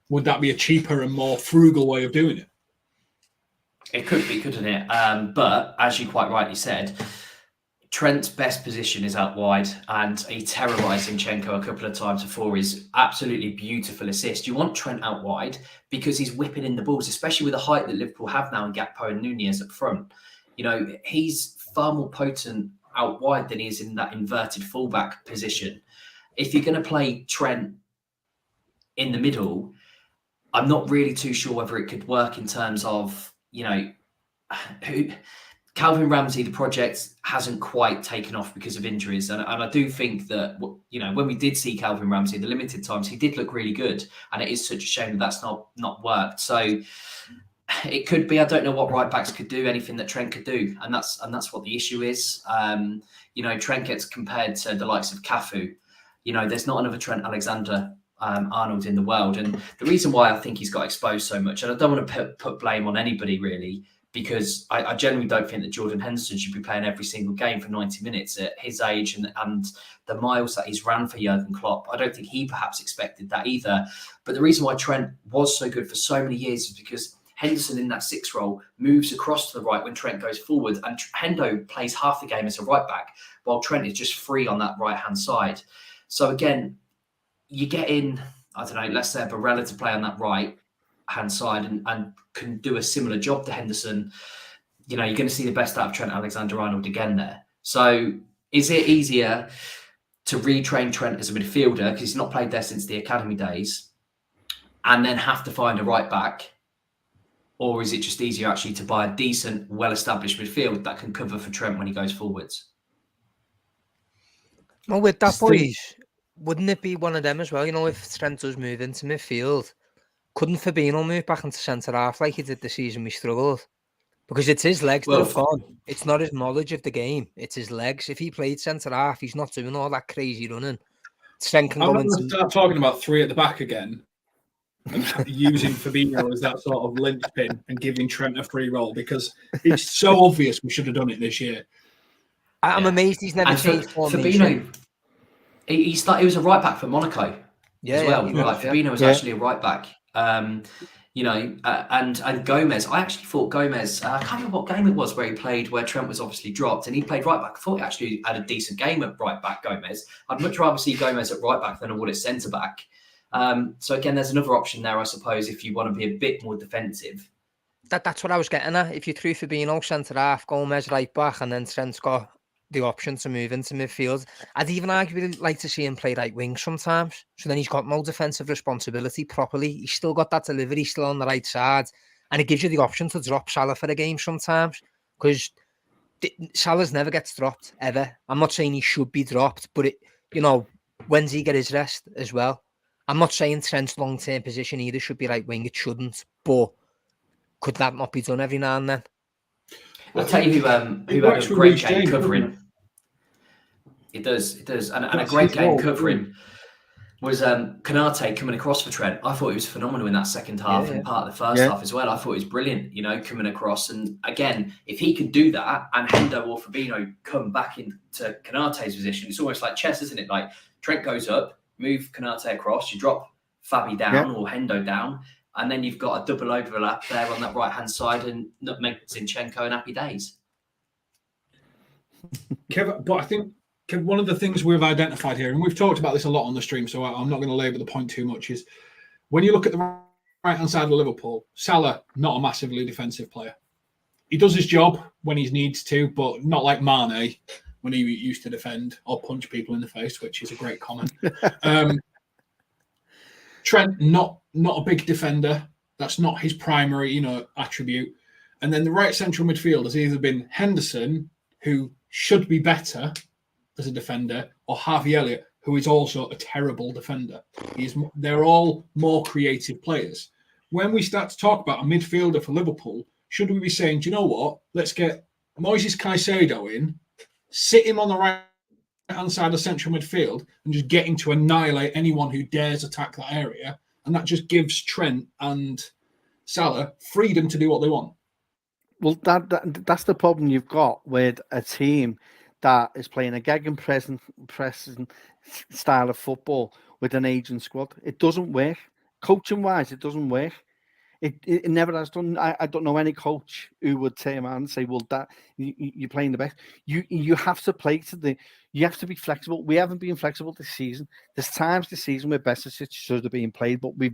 Would that be a cheaper and more frugal way of doing it? It could be, couldn't it? But as you quite rightly said, Trent's best position is out wide, and he terrorised Zinchenko a couple of times before his absolutely beautiful assist. You want Trent out wide because he's whipping in the balls, especially with the height that Liverpool have now in Gakpo and Nunez up front. You know, he's far more potent out wide than he is in that inverted fullback position. If you're going to play Trent in the middle, I'm not really too sure whether it could work in terms of, you know, Calvin Ramsey, the project hasn't quite taken off because of injuries. And I do think that, you know, when we did see Calvin Ramsey, the limited times, he did look really good. And it is such a shame that that's not worked. So it could be, I don't know what right backs could do, anything that Trent could do. And that's what the issue is. You know, Trent gets compared to the likes of Cafu. You know, there's not another Trent Alexander-Arnold in the world. And the reason why I think he's got exposed so much, and I don't want to put blame on anybody really, because I generally don't think that Jordan Henderson should be playing every single game for 90 minutes at his age and the miles that he's ran for Jurgen Klopp. I don't think he perhaps expected that either. But the reason why Trent was so good for so many years is because Henderson in that 6 role moves across to the right when Trent goes forward, and Hendo plays half the game as a right back while Trent is just free on that right-hand side. So again, you get in, I don't know, let's say Barella to play on that right-hand side and can do a similar job to Henderson. You know, you're going to see the best out of Trent Alexander-Arnold again there. So is it easier to retrain Trent as a midfielder, because he's not played there since the academy days, and then have to find a right back? Or is it just easier actually to buy a decent, well-established midfield that can cover for Trent when he goes forwards? Well, with that, boys, wouldn't it be one of them as well? You know, if Trent does move into midfield, couldn't Fabinho move back into centre-half like he did the season we struggled? Because it's his legs that have gone. It's not his knowledge of the game. It's his legs. If he played centre-half, he's not doing all that crazy running. Trent can I'm go not going to into... start talking about 3 at the back again and using Fabinho as that sort of linchpin and giving Trent a free role, because it's so obvious we should have done it this year. I'm amazed he's never changed formation. Fabinho, he was a right back for Monaco as well. Fabinho was actually a right back. You know, and Gomez. I actually thought Gomez. I can't remember what game it was where he played, where Trent was obviously dropped, and he played right back. I thought he actually had a decent game at right back. Gomez. I'd much rather see Gomez at right back than I would at centre back. So again, there's another option there, I suppose, if you want to be a bit more defensive. That's what I was getting at. If you threw Fabinho centre half, Gomez right back, and then Trent's got the option to move into midfield, I'd even arguably like to see him play right wing sometimes. So then he's got no defensive responsibility properly. He's still got that delivery still on the right side, and it gives you the option to drop Salah for a game sometimes, because Salah's never gets dropped ever. I'm not saying he should be dropped, but you know, when's he get his rest as well? I'm not saying Trent's long-term position either should be right wing. It shouldn't, but could that not be done every now and then? I'll tell you who had a great game covering. It does. And a great game covering was Konate coming across for Trent. I thought he was phenomenal in that second half and part of the first half as well. I thought he was brilliant, you know, coming across. And again, if he could do that and Hendo or Fabinho come back into Konate's position, it's almost like chess, isn't it? Like Trent goes up, move Konate across, you drop Fabi down or Hendo down, and then you've got a double overlap there on that right-hand side and nutmeg Zinchenko and happy days. Kev, but I think one of the things we've identified here, and we've talked about this a lot on the stream, so I'm not going to labour the point too much, is when you look at the right-hand side of Liverpool, Salah, not a massively defensive player. He does his job when he needs to, but not like Mane when he used to defend or punch people in the face, which is a great comment. Trent, not a big defender. That's not his primary, you know, attribute. And then the right central midfield has either been Henderson, who should be better as a defender, or Harvey Elliott, who is also a terrible defender. They're all more creative players. When we start to talk about a midfielder for Liverpool, should we be saying, do you know what? Let's get Moises Caicedo in, sit him on the right-hand side of central midfield, and just get him to annihilate anyone who dares attack that area. And that just gives Trent and Salah freedom to do what they want. Well, that's the problem you've got with a team that is playing a gegenpressing style of football with an aging squad. It doesn't work. Coaching-wise, it doesn't work. It never has done. I don't know any coach who would turn around and say, "Well, that you're playing the best." You have to play to the. You have to be flexible. We haven't been flexible this season. There's times this season where Bessich should have been played, but we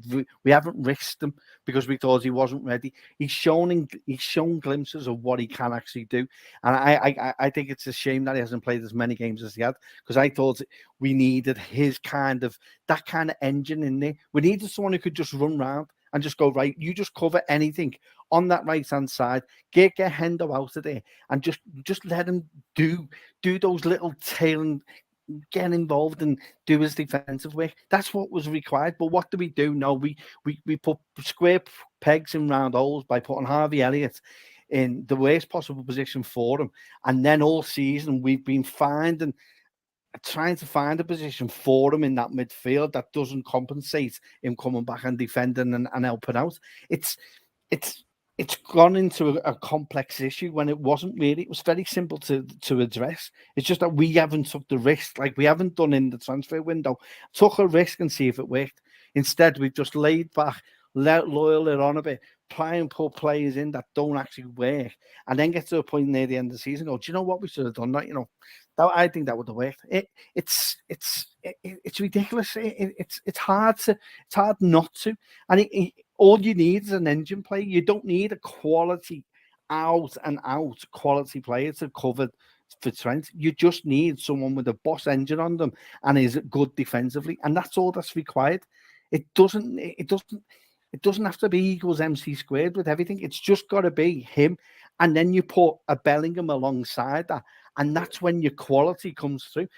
haven't risked him because we thought he wasn't ready. He's shown glimpses of what he can actually do, and I think it's a shame that he hasn't played as many games as he had, because I thought we needed that kind of engine in there. We needed someone who could just run around and just go, right, you just cover anything on that right-hand side, get Hendo out of there, and just let him do those little tail and get involved and do his defensive work. That's what was required. But what do we do? No, we put square pegs in round holes by putting Harvey Elliott in the worst possible position for him. And then all season we've been trying to find a position for him in that midfield that doesn't compensate him coming back and defending and helping out. It's gone into a complex issue when it wasn't really. It was very simple to address. It's just that we haven't took the risk, like we haven't done in the transfer window. Took a risk and see if it worked. Instead, we've just laid back, loyal it on a bit, try and put players in that don't actually work, and then get to a point near the end of the season. Go, do you know what, we should have done that? I think that would have worked. It's ridiculous. It's hard not to. And all you need is an engine player. You don't need a quality out quality player to cover for Trent. You just need someone with a boss engine on them and is good defensively, and that's all that's required. It doesn't have to be equals MC squared with everything. It's just got to be him, and then you put a Bellingham alongside that, and that's when your quality comes through.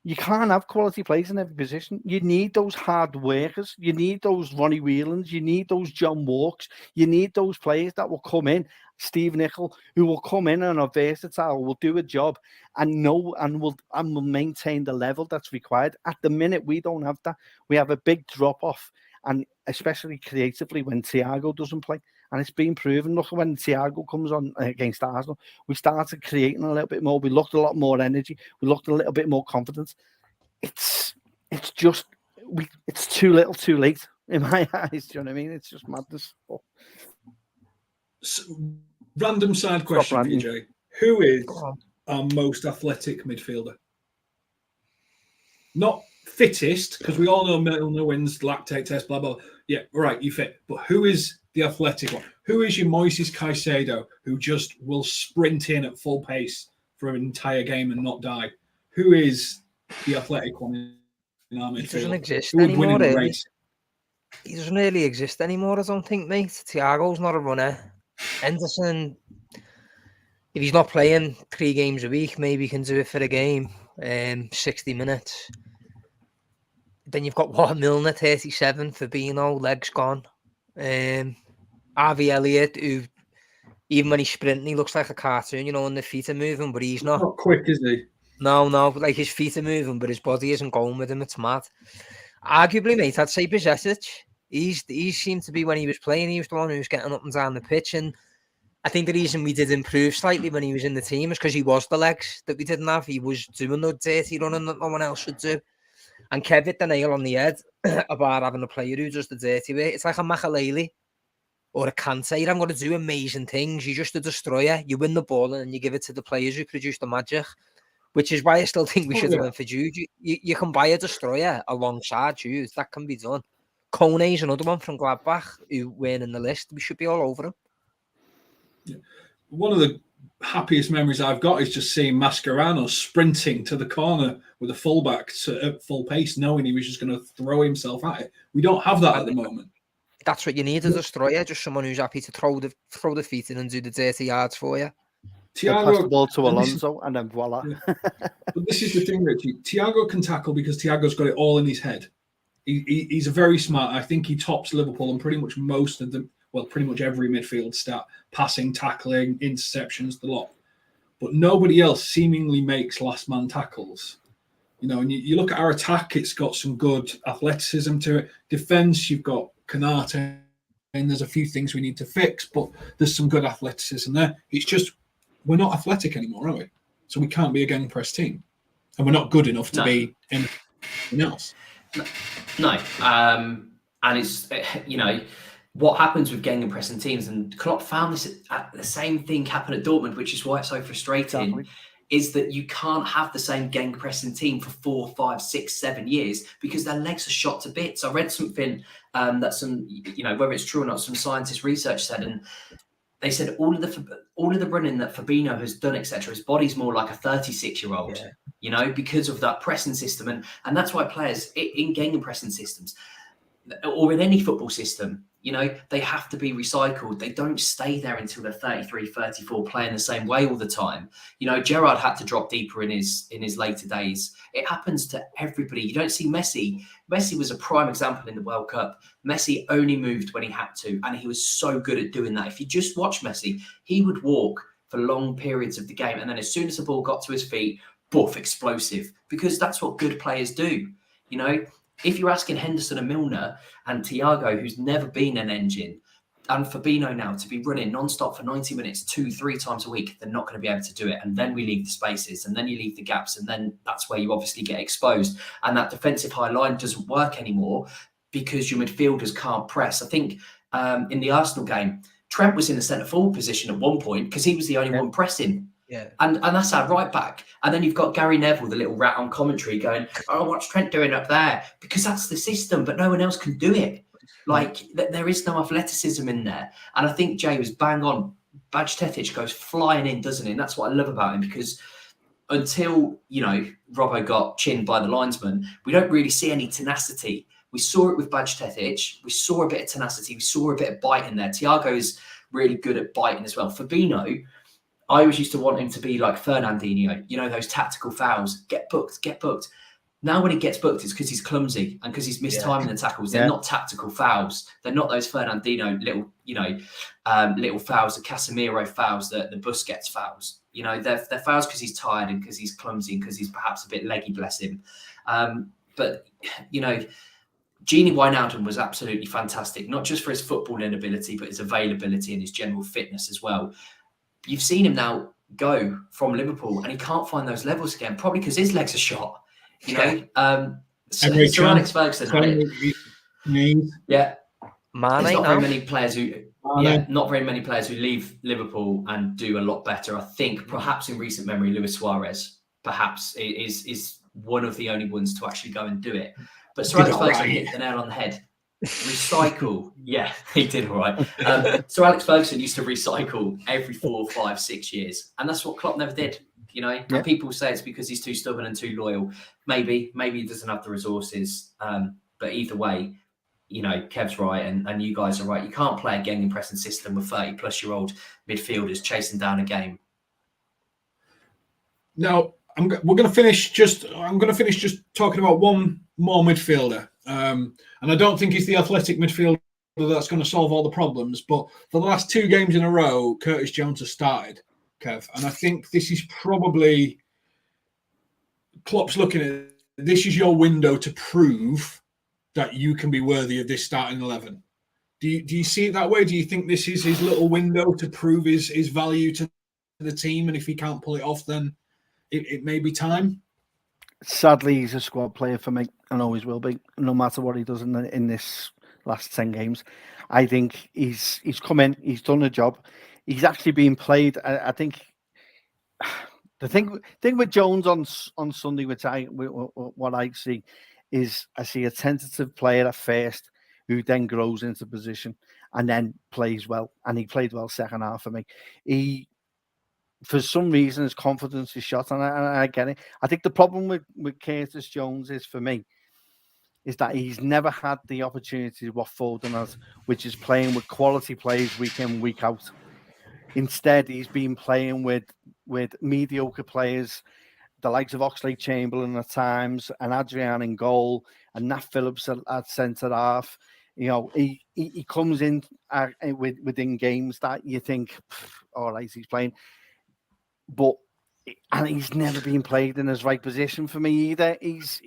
You can't have quality players in every position. You need those hard workers. You need those Ronnie Whelans. You need those John Walks. You need those players that will come in, Steve Nicol, who will come in and are versatile, will do a job, and will maintain the level that's required. At the minute, we don't have that. We have a big drop off, and especially creatively when Thiago doesn't play. And it's been proven. Look, when Thiago comes on against Arsenal, we started creating a little bit more. We looked a lot more energy. We looked a little bit more confidence. It's too little, too late in my eyes. Do you know what I mean? It's just madness. Random side question for you, Jay. Who is our most athletic midfielder? Not fittest, because we all know Milner wins lactate test, blah, blah, blah. Yeah, all right, you fit. But who is the athletic one? Who is your Moises Caicedo, who just will sprint in at full pace for an entire game and not die? Who is the athletic one in our midfield? He doesn't exist who would anymore. win in the race? He doesn't really exist anymore, I don't think, mate. Thiago's not a runner. Henderson, if he's not playing 3 games a week, maybe he can do it for a game, 60 minutes. Then you've got Milner, 37, Fabinho, legs gone. Harvey Elliott, who, even when he's sprinting, he looks like a cartoon, and the feet are moving, but he's not. Not quick, is he? No, like his feet are moving, but his body isn't going with him. It's mad. Arguably, mate, I'd say Bessich. He seemed to be, when he was playing, he was the one who was getting up and down the pitch. And I think the reason we did improve slightly when he was in the team is because he was the legs that we didn't have. He was doing the dirty running that no one else should do. And Kev hit the nail on the head about having a player who does the dirty work. It's like a Makaleli or a Kante. You haven't got to do amazing things. You're just a destroyer. You win the ball and then you give it to the players who produce the magic, which is why I still think we should have went for Jude. You can buy a destroyer alongside Jude. That can be done. Kone's another one from Gladbach who weren't in the list. We should be all over him. Yeah. One of the happiest memories I've got is just seeing Mascherano sprinting to the corner with a fullback at full pace, knowing he was just going to throw himself at it. We don't have that at the moment. That's what you need, a destroyer, just someone who's happy to throw the feet in and do the dirty yards for you. Thiago pass the ball to Alonso and then voila. Yeah. But this is the thing, Richie. Thiago can tackle because Thiago's got it all in his head. He's a very smart. I think he tops Liverpool and pretty much most of them. Well, pretty much every midfield stat: passing, tackling, interceptions, the lot. But nobody else seemingly makes last man tackles. And you look at our attack; it's got some good athleticism to it. Defense, you've got Kanate, and there's a few things we need to fix, but there's some good athleticism there. It's just we're not athletic anymore, are we? So we can't be a gang press team, and we're not good enough to be anything else. No. And it's, what happens with gegenpressing teams, and Klopp found the same thing happen at Dortmund, which is why it's so frustrating, Exactly. is that you can't have the same gegenpressing team for 4, 5, 6, 7 years because their legs are shot to bits. I read something that some, whether it's true or not, some scientist research said, and they said all of the running that Fabinho has done, etc., his body's more like a 36-year-old, because of that pressing system, and that's why players in gegenpressing systems or in any football system, they have to be recycled. They don't stay there until they're 33, 34, playing the same way all the time. Gerrard had to drop deeper in his later days. It happens to everybody. You don't see Messi. Messi was a prime example in the World Cup. Messi only moved when he had to, and he was so good at doing that. If you just watch Messi, he would walk for long periods of the game, and then as soon as the ball got to his feet, boof, explosive, because that's what good players do. If you're asking Henderson and Milner and Thiago, who's never been an engine, and Fabinho now to be running non-stop for 90 minutes, 2-3 times a week, they're not going to be able to do it. And then we leave the spaces, and then you leave the gaps, and then that's where you obviously get exposed. And that defensive high line doesn't work anymore because your midfielders can't press. I think in the Arsenal game, Trent was in the centre forward position at one point because he was the only one pressing. Yeah. And that's our right back. And then you've got Gary Neville, the little rat on commentary, going, "Oh, what's Trent doing up there?" Because that's the system, but no one else can do it. Like, there is no athleticism in there. And I think Jay was bang on. Bajcetic goes flying in, doesn't he? And that's what I love about him, because until, Robbo got chinned by the linesman, we don't really see any tenacity. We saw it with Bajcetic. We saw a bit of tenacity. We saw a bit of bite in there. Thiago's really good at biting as well. Fabinho, I always used to want him to be like Fernandinho, those tactical fouls, get booked. Now when he gets booked, it's because he's clumsy and because he's mistiming the tackles. They're not tactical fouls. They're not those Fernandinho little fouls, the Casemiro fouls, the Busquets fouls. They're fouls because he's tired and because he's clumsy and because he's perhaps a bit leggy, bless him. But Gini Wijnaldum was absolutely fantastic, not just for his footballing ability, but his availability and his general fitness as well. You've seen him now go from Liverpool, and he can't find those levels again, probably because his legs are shot. Sir Alex Ferguson had it. Yeah, there's not very many players who, not very many players who leave Liverpool and do a lot better. I think perhaps in recent memory, Luis Suarez perhaps is one of the only ones to actually go and do it. But Sir Alex Ferguson hit the nail on the head. Recycle. Yeah, he did all right. So Alex Ferguson used to recycle every 4, 5, 6 years. And that's what Klopp never did, And people say it's because he's too stubborn and too loyal. Maybe he doesn't have the resources. But either way, Kev's right and you guys are right. You can't play a gegenpressing system with 30-plus-year-old midfielders chasing down a game. Now, I'm going to finish just talking about one more midfielder. And I don't think he's the athletic midfielder that's going to solve all the problems. But for the last 2 games in a row, Curtis Jones has started, Kev. And I think this is probably Klopp's looking at it. This is your window to prove that you can be worthy of this starting 11. Do you see it that way? Do you think this is his little window to prove his value to the team? And if he can't pull it off, then it may be time? Sadly, he's a squad player for me and always will be, no matter what he does in this last 10 games. I think he's come in, he's done the job. He's actually being played. I think the thing with Jones on Sunday, what I see is I see a tentative player at first who then grows into position and then plays well. And he played well second half for me. For some reason, his confidence is shot, and I get it. I think the problem with Curtis Jones is that he's never had the opportunity what Foden has, which is playing with quality players week in, week out. Instead, he's been playing with mediocre players, the likes of Oxlade-Chamberlain at times, and Adrian in goal, and Nat Phillips at centre half. He comes in within games that you think, all right, he's playing. And he's never been played in his right position for me either. It's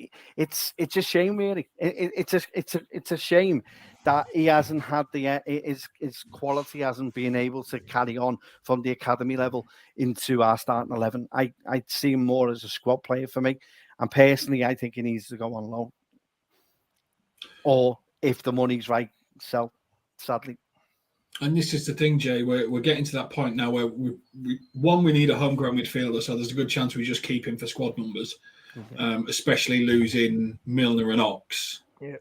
a shame, really. It's a shame that he hasn't had his quality hasn't been able to carry on from the academy level into our starting 11. I'd see him more as a squad player for me, and personally, I think he needs to go on loan, or if the money's right, sell. Sadly. And this is the thing, Jay. We're getting to that point now where we need a homegrown midfielder, so there's a good chance we just keep him for squad numbers, especially losing Milner and Ox. Yeah.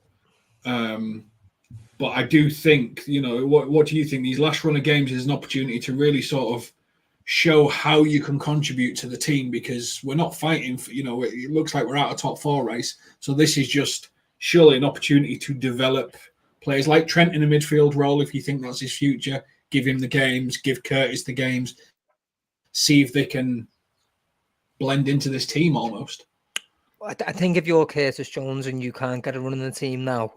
But I do think, what do you think? These last run of games is an opportunity to really sort of show how you can contribute to the team, because we're not fighting for, it looks like we're out of top 4 race. So this is just surely an opportunity to develop players like Trent in a midfield role. If you think that's his future, give him the games, give Curtis the games, see if they can blend into this team almost. I think if you're Curtis Jones and you can't get a run in the team now,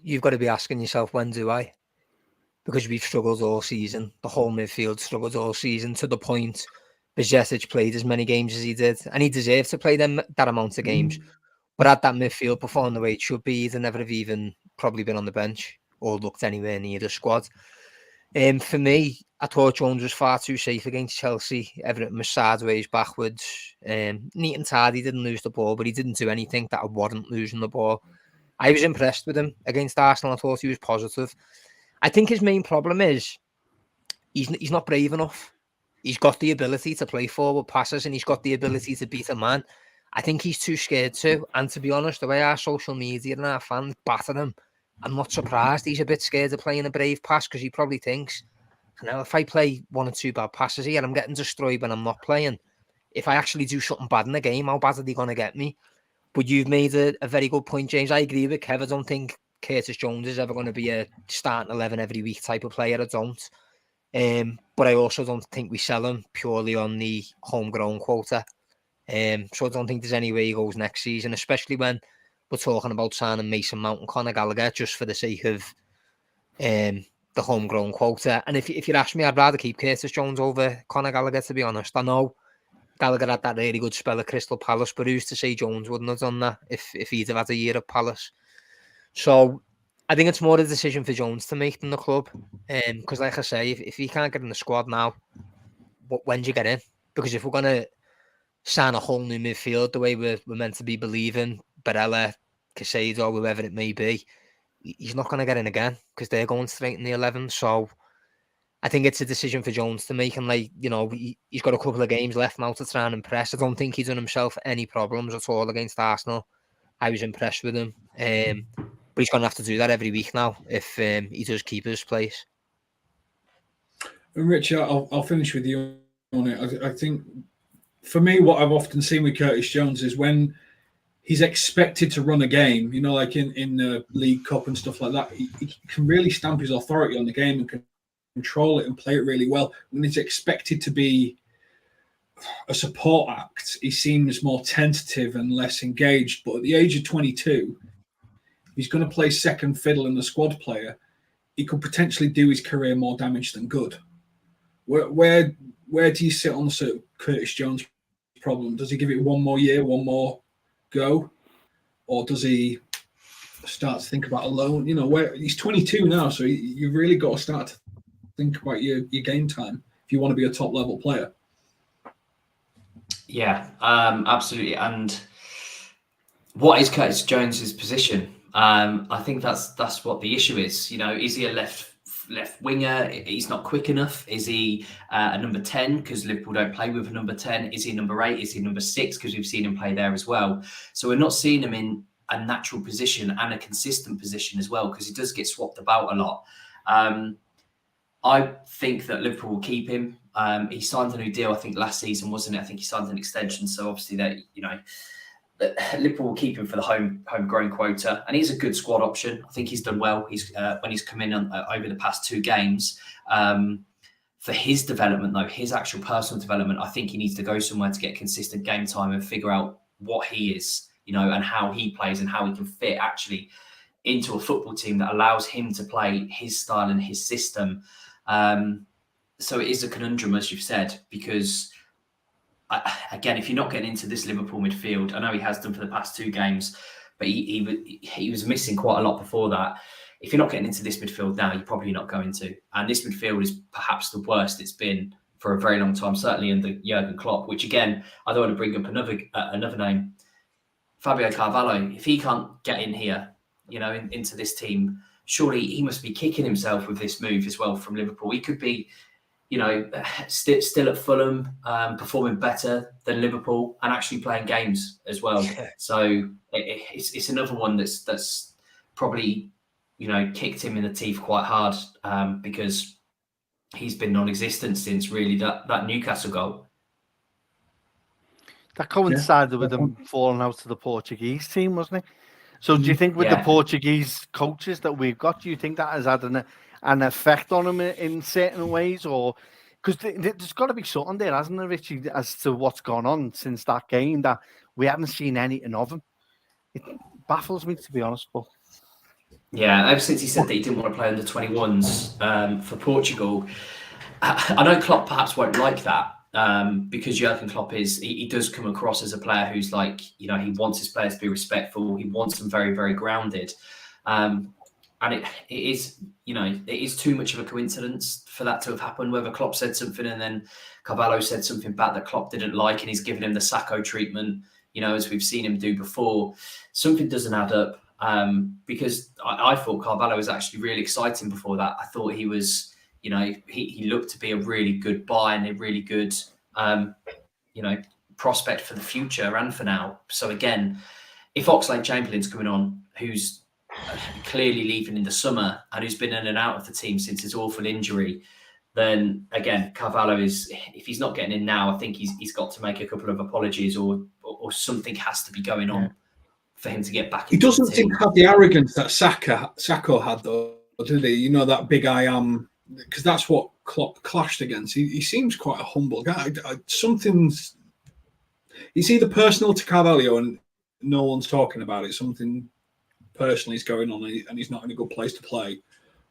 you've got to be asking yourself, when do I? Because we've struggled all season. The whole midfield struggled all season, to the point Bajcetic played as many games as he did, and he deserved to play that amount of games. But had that midfield performed the way it should be, he'd never have even probably been on the bench or looked anywhere near the squad. For me, I thought Jones was far too safe against Chelsea. Everything was sideways, backwards. Neat and tidy, didn't lose the ball, but he didn't do anything that warrant losing the ball. I was impressed with him against Arsenal. I thought he was positive. I think his main problem is he's not brave enough. He's got the ability to play forward passes and he's got the ability to beat a man. I think he's too scared to. And to be honest, the way our social media and our fans batter him, I'm not surprised he's a bit scared of playing a brave pass, because he probably thinks, if I play 1 or 2 bad passes here, I'm getting destroyed when I'm not playing. If I actually do something bad in the game, how bad are they going to get me? But you've made a very good point, James. I agree with Kev. I don't think Curtis Jones is ever going to be a starting 11 every week type of player. I don't. But I also don't think we sell him purely on the homegrown quota. So I don't think there's any way he goes next season, especially when we're talking about signing Mason Mount and Conor Gallagher just for the sake of the homegrown quota. And if you ask me, I'd rather keep Curtis Jones over Conor Gallagher, to be honest. I know Gallagher had that really good spell at Crystal Palace, but who's to say Jones wouldn't have done that if he'd have had a year at Palace? So I think it's more a decision for Jones to make than the club. Because like I say, if he can't get in the squad now, when do you get in? Because if we're going to sign a whole new midfield the way we're meant to be believing, Barella, Casado, whoever it may be, he's not going to get in again because they're going straight in the 11. So I think it's a decision for Jones to make. And he's got a couple of games left now to try and impress. I don't think he's done himself any problems at all against Arsenal. I was impressed with him. But he's going to have to do that every week now if he does keep his place. And Rich, I'll finish with you on it. I think, for me, what I've often seen with Curtis Jones is when he's expected to run a game, like in the League Cup and stuff like that, he can really stamp his authority on the game and can control it and play it really well. When he's expected to be a support act, he seems more tentative and less engaged. But at the age of 22, he's going to play second fiddle in the squad player. He could potentially do his career more damage than good. Where do you sit on the sort of Curtis Jones problem? Does he give it one more year, one more go? Or does he start to think about a loan? Where he's 22 now, so you've really got to start to think about your game time if you want to be a top level player. Yeah, absolutely. And what is Curtis Jones's position? I think that's what the issue is. Is he a left winger? He's not quick enough. Is he a number 10 because Liverpool don't play with a number 10? Is he number 8? Is he number 6 because we've seen him play there as well? So we're not seeing him in a natural position and a consistent position as well, because he does get swapped about a lot. I think that Liverpool will keep him. He signed a new deal, I think last season, wasn't it? I think he signed an extension. So obviously that Liverpool will keep him for the homegrown quota, and he's a good squad option. I think he's done well. He's when he's come in over the past 2 games. For his development, though, his actual personal development, I think he needs to go somewhere to get consistent game time and figure out what he is, and how he plays and how he can fit actually into a football team that allows him to play his style and his system. So it is a conundrum, as you've said, because again, if you're not getting into this Liverpool midfield, I know he has done for the past 2 games, but he was missing quite a lot before that. If you're not getting into this midfield now, you're probably not going to. And this midfield is perhaps the worst it's been for a very long time, certainly under Jurgen Klopp, which again, I don't want to bring up another name, Fabio Carvalho. If he can't get in here, into this team. Surely he must be kicking himself with this move as well from Liverpool. He could be, still at Fulham, performing better than Liverpool and actually playing games as well. Yeah. So it's another one that's probably, kicked him in the teeth quite hard, because he's been non-existent since really that Newcastle goal. That coincided with him falling out to the Portuguese team, wasn't it? So do you think with the Portuguese coaches that we've got, do you think that has had an effect on him in certain ways? Or because there's got to be something there, hasn't there, Richie, as to what's gone on since that game that we haven't seen anything of him? It baffles me, to be honest, but... Yeah, ever since he said that he didn't want to play under 21s for Portugal, I know Klopp perhaps won't like that, because Jurgen Klopp he does come across as a player who's like, he wants his players to be respectful. He wants them very, very grounded. And it is too much of a coincidence for that to have happened, whether Klopp said something and then Carvalho said something back that Klopp didn't like and he's giving him the Sacco treatment, as we've seen him do before. Something doesn't add up, because I thought Carvalho was actually really exciting before that. I thought he was... he looked to be a really good buy and a really good, prospect for the future and for now. So again, if Oxlade-Chamberlain's coming on, who's clearly leaving in the summer and who's been in and out of the team since his awful injury, then again, Carvalho if he's not getting in now, I think he's got to make a couple of apologies or something has to be going on for him to get back. He doesn't seem to have the arrogance that Sacco had, though, did he? That big I am. Because that's what Klopp clashed against. He seems quite a humble guy. It's either personal to Carvalho and no one's talking about it. Something personally is going on and he's not in a good place to play.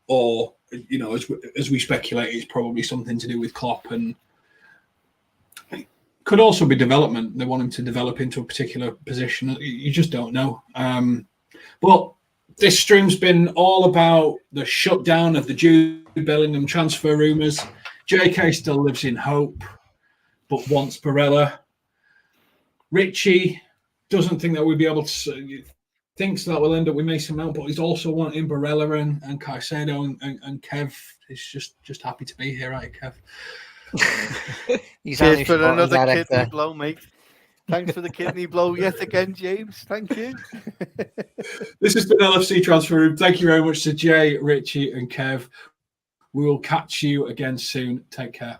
Or, as we speculate, it's probably something to do with Klopp, and it could also be development. They want him to develop into a particular position. You just don't know. But this stream's been all about the shutdown of the Jude Bellingham transfer rumours. JK still lives in hope, but wants Barella. Richie doesn't think that we'll be able to... thinks that we'll end up with Mason Mount, but he's also wanting Barella and Caicedo and Kev is just happy to be here, right, Kev? Cheers for another kidney blow, mate. Thanks for the kidney blow yet again, James. Thank you. This has been LFC Transfer Room. Thank you very much to Jay, Richie, and Kev. We will catch you again soon. Take care.